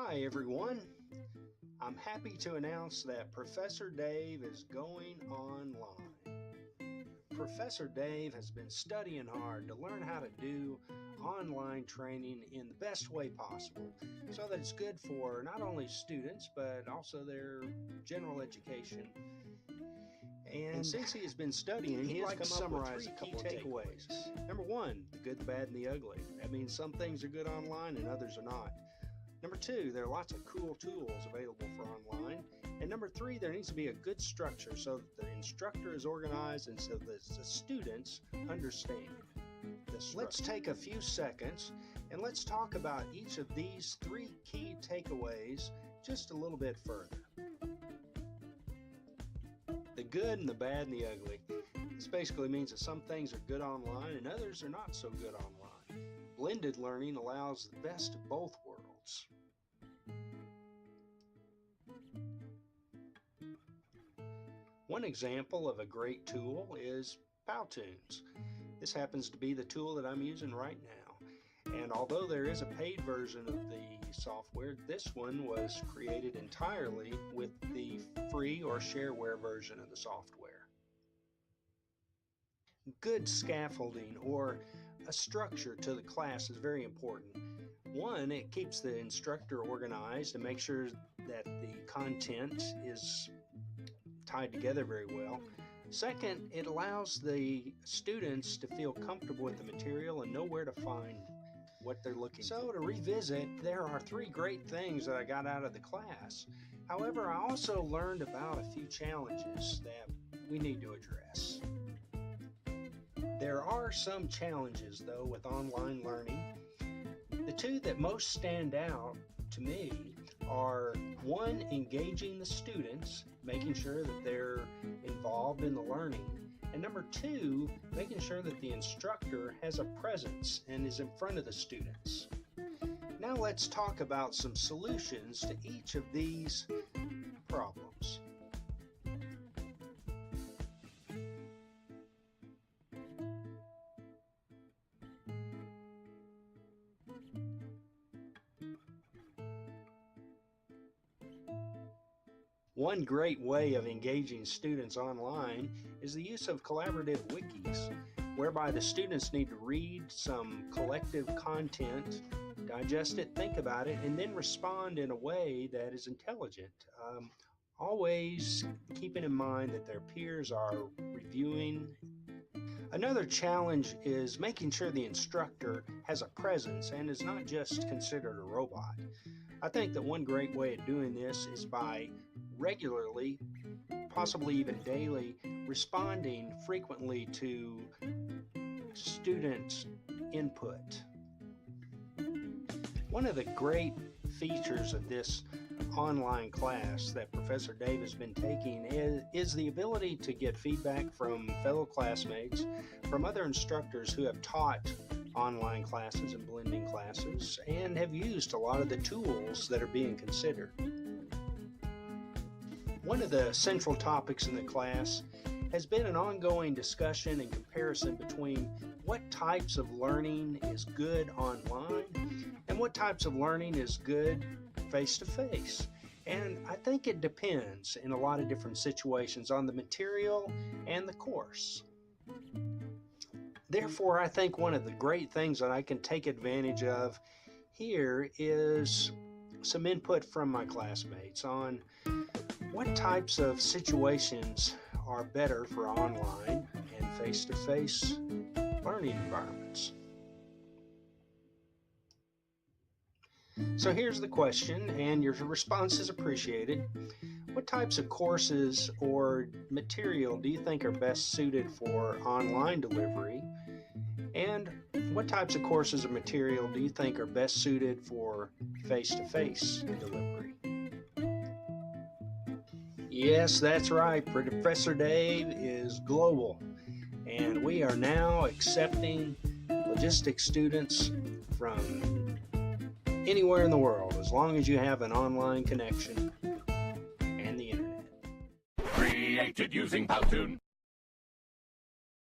Hi everyone. I'm happy to announce that Professor Dave is going online. Professor Dave has been studying hard to learn how to do online training in the best way possible so that it's good for not only students but also their general education. And since he has been studying, he has come up with three key takeaways. Number one, the good, the bad, and the ugly. That means some things are good online and others are not. Number two, there are lots of cool tools available for online. And number three, there needs to be a good structure so that the instructor is organized and so that the students understand the structure. Let's take a few seconds and let's talk about each of these three key takeaways just a little bit further. The good and the bad and the ugly. This basically means that some things are good online and others are not so good online. Blended learning allows the best of both worlds. One example of a great tool is Powtoons. This happens to be the tool that I'm using right now. And although there is a paid version of the software, this one was created entirely with the free or shareware version of the software. Good scaffolding or a structure to the class is very important. One, it keeps the instructor organized and makes sure that the content is tied together very well. Second, it allows the students to feel comfortable with the material and know where to find what they're looking for. So to revisit, there are three great things that I got out of the class. However, I also learned about a few challenges that we need to address. There are some challenges, though, with online learning. The two that most stand out to me are, one, engaging the students, making sure that they're involved in the learning, and number two, making sure that the instructor has a presence and is in front of the students. Now let's talk about some solutions to each of these problems. One great way of engaging students online is the use of collaborative wikis, whereby the students need to read some collective content, digest it, think about it, and then respond in a way that is intelligent. Always keeping in mind that their peers are reviewing. Another challenge is making sure the instructor has a presence and is not just considered a robot. I think that one great way of doing this is by regularly, possibly even daily, responding frequently to students' input. One of the great features of this online class that Professor Dave has been taking is the ability to get feedback from fellow classmates, from other instructors who have taught online classes and blending classes and have used a lot of the tools that are being considered. One of the central topics in the class has been an ongoing discussion and comparison between what types of learning is good online and what types of learning is good face-to-face. And I think it depends in a lot of different situations on the material and the course. Therefore, I think one of the great things that I can take advantage of here is some input from my classmates on what types of situations are better for online and face-to-face learning environments. So here's the question, and your response is appreciated. What types of courses or material do you think are best suited for online delivery? And what types of courses or material do you think are best suited for face-to-face delivery? Yes, that's right. Professor Dave is global, and we are now accepting logistics students from anywhere in the world, as long as you have an online connection and the internet. Created using Powtoon.